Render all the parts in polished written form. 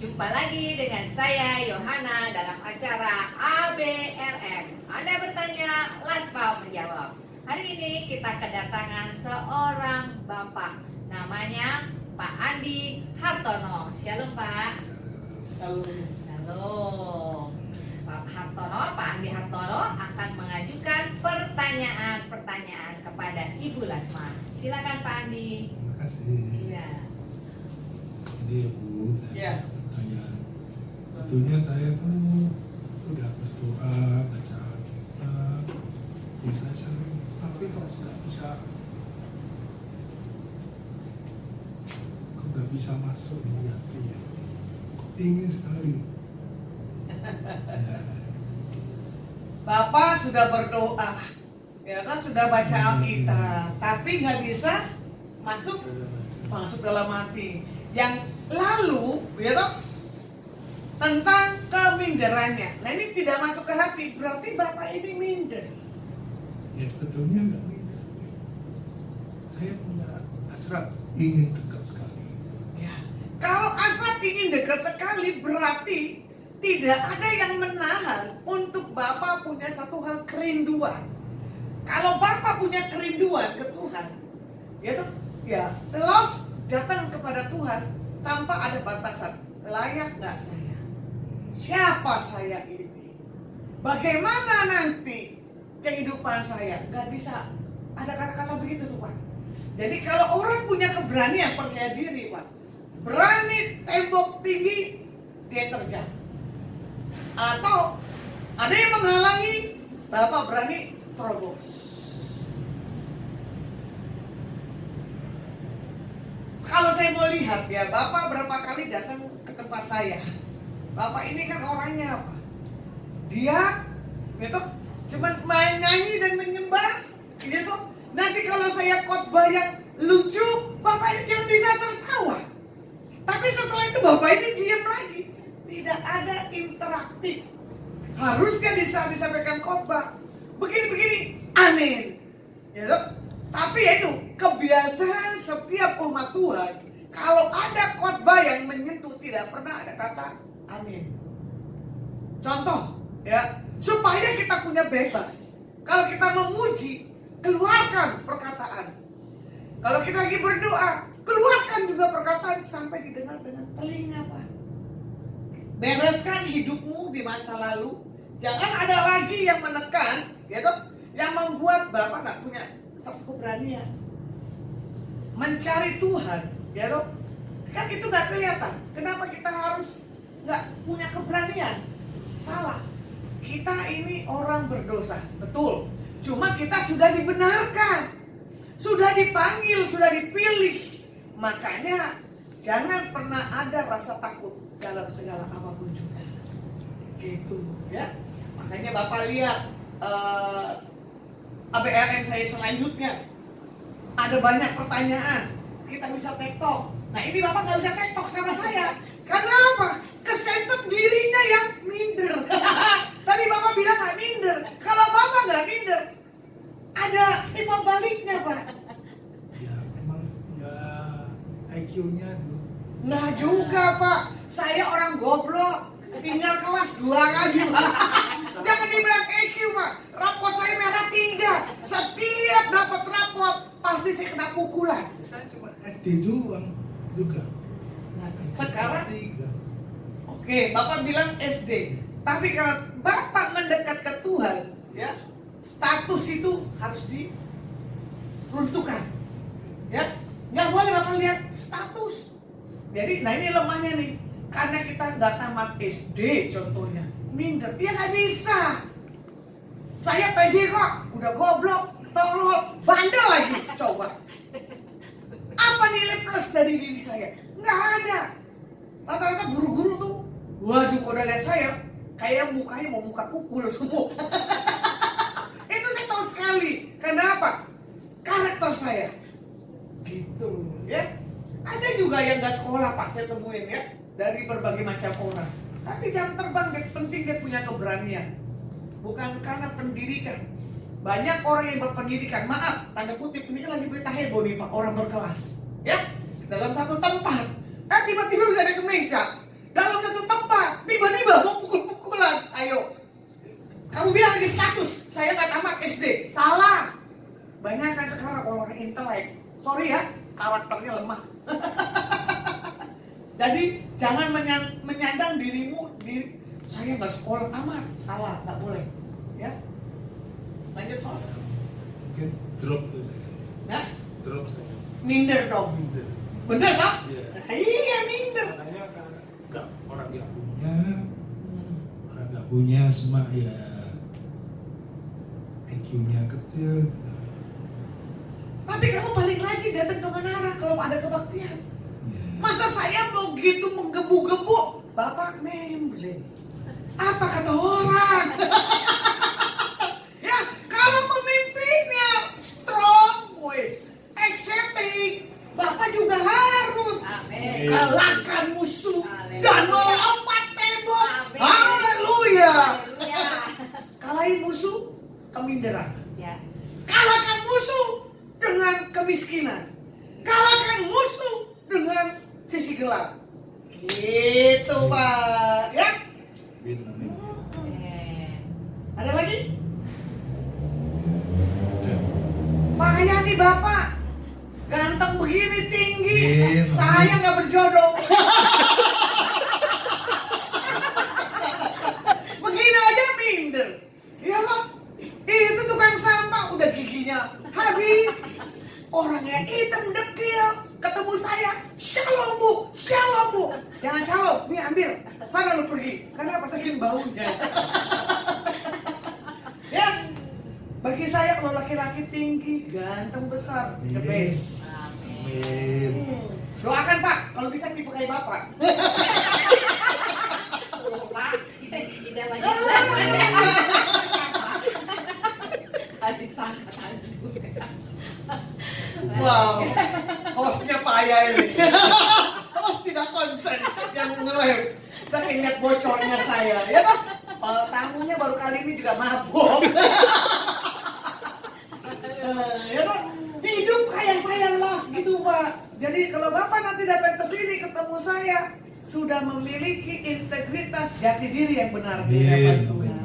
Jumpa lagi dengan saya Yohana dalam acara ABLM. Anda bertanya, Laspa menjawab. Hari ini kita kedatangan seorang bapak, namanya Pak Andi Hartono. Shalom Pak. Shalom. Pak Andi Hartono akan mengajukan pertanyaan-pertanyaan kepada Ibu Lasma. Silakan Pak Andi. Terima kasih. Iya. Jadi Bu, saya Ya. bertanya. Betulnya saya tuh udah berdoa, baca Alkitab, saya sering, tapi kok nggak bisa masuk di hati ya. Kok ingin sekali. Ya. Bapak sudah berdoa, ya kan, sudah baca Alkitab, tapi nggak bisa masuk dalam hati. Yang lalu, ya toh, tentang keminderannya. Nah ini tidak masuk ke hati, berarti Bapak ini minder. Ya sebetulnya nggak minder. Saya punya hasrat ingin dekat sekali. Ya, kalau hasrat ingin dekat sekali, berarti tidak ada yang menahan untuk Bapak punya satu hal kerinduan. Kalau Bapak punya kerinduan ke Tuhan, yaitu ya los datang kepada Tuhan tanpa ada batasan. Layak nggak saya? Siapa saya ini? Bagaimana nanti kehidupan saya? Nggak bisa ada kata-kata begitu tuh Pak. Jadi kalau orang punya keberanian, percaya diri Pak, berani tembok tinggi, dia terjang. Atau ada yang menghalangi, Bapak berani terobos. Kalau saya mau lihat ya, Bapak berapa kali datang ke tempat saya. Bapak ini kan orangnya apa? Dia gitu cuma main nyanyi dan menyembah gitu. Nanti kalau saya khotbah yang lucu, Bapak ini cuma bisa tertawa. Tapi setelah itu Bapak ini diam lagi. Tidak ada interaktif. Harusnya bisa disampaikan khotbah begini-begini, amin. Gitu. Tapi ya itu kebiasaan setiap umat Tuhan. Kalau ada khotbah yang menyentuh, tidak pernah ada kata amin. Contoh ya, supaya kita punya bebas. Kalau kita memuji, keluarkan perkataan. Kalau kita lagi berdoa, keluarkan juga perkataan sampai didengar dengan telinga Pak. Bereskan hidupmu di masa lalu. Jangan ada lagi yang menekan, gitu, yang membuat Bapak nggak punya satu keberanian. Mencari Tuhan, gitu, kan itu nggak kelihatan. Kenapa kita harus nggak punya keberanian? Salah. Kita ini orang berdosa, betul. Cuma kita sudah dibenarkan, sudah dipanggil, sudah dipilih. Makanya jangan pernah ada rasa takut dalam segala apapun juga. Gitu ya. Makanya Bapak lihat ABLM saya selanjutnya ada banyak pertanyaan. Kita bisa tektok. Nah ini Bapak nggak bisa tektok sama saya. Karena apa? Kesentuh dirinya yang minder. Tadi Bapak bilang nggak minder. Kalau Bapak nggak minder, ada timbal baliknya Pak. Ya memang ya IQ-nya tuh. Nah juga Pak, saya orang goblok, tinggal kelas 2 lagi Pak. Jangan dibilang EQ Pak, rapot saya merah 3. Setiap dapat rapot, pasti saya kena pukulan. Saya cuma SD doang juga. Nah, sekarang, tiga. oke, Bapak bilang SD. Tapi kalau Bapak mendekat ke Tuhan, ya, status itu harus diruntuhkan. Ya, nggak boleh Bapak lihat status. Jadi, nah ini lemahnya nih. Karena kita nggak tamat SD contohnya. Minder, dia nggak bisa. Saya pede kok, udah goblok, tolol, bandel lagi. Coba. Apa nilai plus dari diri saya? Nggak ada. Rata-rata guru-guru tuh, waduh kalau udah lihat saya, kayak mukanya mau muka pukul semua. Itu saya tahu sekali. Kenapa? Karakter saya. Gitu ya. Ada juga yang nggak sekolah Pak, saya temuin ya, dari berbagai macam orang. Tapi jam terbang penting dia punya keberanian. Bukan karena pendidikan. Banyak orang yang berpendidikan, maaf, tanda kutip, ini kan lagi berita heboh nih Pak, orang berkelas. Ya, dalam satu tempat, tiba-tiba bisa ada kemeja. Dalam udah mau pukul-pukulan. Ayo. Kamu bilang lagi status, saya nggak tamat SD. Salah. Banyak kan sekarang orang intelek. Sorry ya, karakternya lemah. Jadi jangan menyandang dirimu saya nggak sekolah tamat. Salah, nggak boleh. Ya. Lanjut host. Mungkin drop tuh saya. Nah, Drop saya. minder dong. Minder. Bener kan? Iya. Iya minder. Makanya kan nggak orang nggak punya, orang nggak punya semua ya IQ-nya kecil. Tapi kamu paling rajin datang ke Menara kalau ada kebaktian. Ya. Masa saya begitu menggebu-gebu, Bapak membeli. Apa kata orang? Ya, kalau pemimpinnya strong, wis, accepting, Bapak juga harus Amin. kalahkan musuh Haleluya. dan melompat tembok. Amin. Haleluya. Haleluya. Kalahin musuh, keminderan. Ya. Kalahkan musuh dengan kemiskinan. Kalahkan musuh dengan sisi gelap. Gitu, Pak. Ya? Bin, amin. Amin. Ada lagi? Udah. Payah nih Bapak. Ganteng begini, tinggi. Amin. Saya nggak berjodoh. Begini aja minder. Iya Pak. Itu tukang sampah udah giginya habis. Orangnya hitam dekil. Ketemu saya, shalom bu, shalom bu. Jangan shalom, nih ambil. Sana lu pergi. Karena apa? Saking baunya. Ya, bagi saya kalau laki-laki tinggi, ganteng, besar, the best. Amin. Doakan Pak, kalau bisa tipe kayak Bapak. Pak, tidak banyak. Adik sangka aduh. Wow, hostnya payah ini. Host tidak konsen yang nge-live. Saking lihat bocornya saya, ya toh? Tamunya baru kali ini juga mabuk. Ya toh? Hidup kayak saya los gitu Pak. Jadi kalau Bapak nanti datang ke sini ketemu saya, sudah memiliki integritas jati diri yang benar di hadapan Tuhan.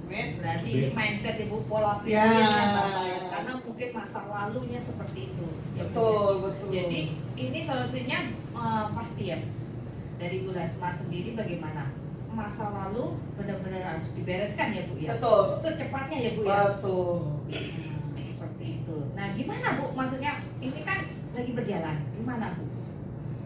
Amin. Berarti ini mindset ibu pola Ya. pikirnya Bapak ya. Karena mungkin masa lalunya seperti itu. Ya, Bu, ya. Betul, betul. Jadi ini solusinya pasti ya. Dari Bu Lasma sendiri bagaimana? Masa lalu benar-benar harus dibereskan ya Bu ya. Betul. Secepatnya ya Bu ya. Betul. Seperti itu. Nah gimana Bu? Maksudnya ini kan lagi berjalan. Gimana Bu?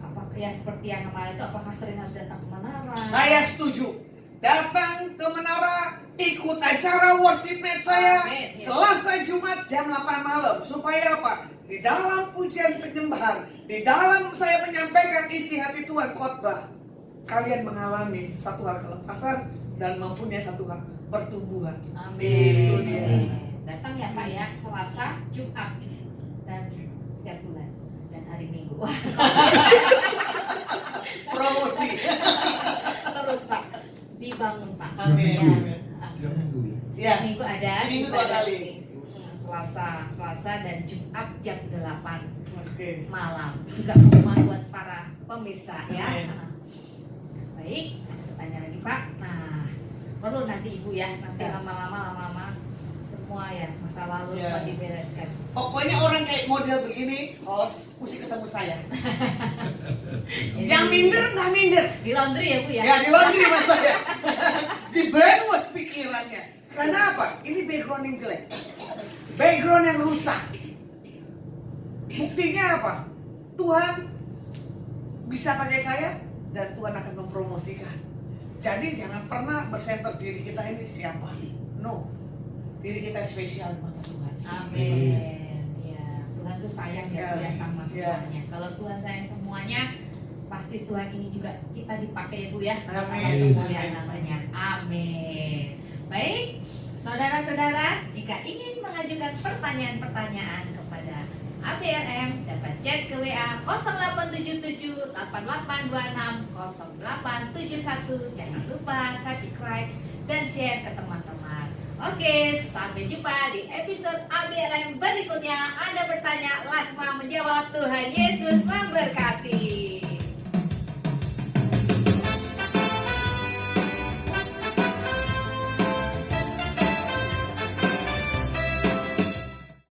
Apakah ya seperti yang kemarin itu? Apakah sering harus datang ke Menara? Saya setuju. Datang ke Menara, ikut acara worship night saya Amin. Selasa Jumat jam 8 malam. Supaya apa? Di dalam pujian penyembahan, di dalam saya menyampaikan isi hati Tuhan khotbah, kalian mengalami satu hal kelepasan dan mempunyai satu hal pertumbuhan. Itu dia. Amin. Datang ya Pak ya, Selasa, Jumat dan setiap bulan dan hari Minggu. Wah, Promosi. terus Pak dibangun Pak. Amin. Ya. Amin. Tiap minggu ya. Ya. Minggu ada. Seminggu ibadah 2 kali. ini. Selasa dan Jumat jam 8 Oke. malam. Juga rumah buat para pemirsa ya. Amin. Nah, baik, tanya lagi Pak. Nah, perlu nanti Ibu ya, nanti Ya. lama-lama semua ya masa lalu Ya. semua dibereskan. Pokoknya orang kayak model begini, host, mesti ketemu saya. Jadi, Yang minder nggak minder. di laundry ya Bu ya. Ya di laundry mas saya. Di brainwash pikirannya. Karena apa? Ini background yang jelek. Background yang rusak. Buktinya apa? Tuhan bisa pakai saya dan Tuhan akan mempromosikan. Jadi jangan pernah bersenter diri kita ini siapa. No. Diri kita spesial di mata Tuhan. Amin. Ya, Tuhan tuh sayang ya, Bu Ya. ya sama Ya. semuanya. Kalau Tuhan sayang semuanya, pasti Tuhan ini juga kita dipakai ya Bu ya. Amin. Kemuliaan namanya. Amin. Baik, saudara-saudara, jika ingin mengajukan pertanyaan-pertanyaan kepada ABLM, dapat chat ke WA 0877 8826 0871. Jangan lupa subscribe dan share ke teman-teman. Oke, sampai jumpa di episode ABLM berikutnya. Anda bertanya, Lasma menjawab. Tuhan Yesus memberkati.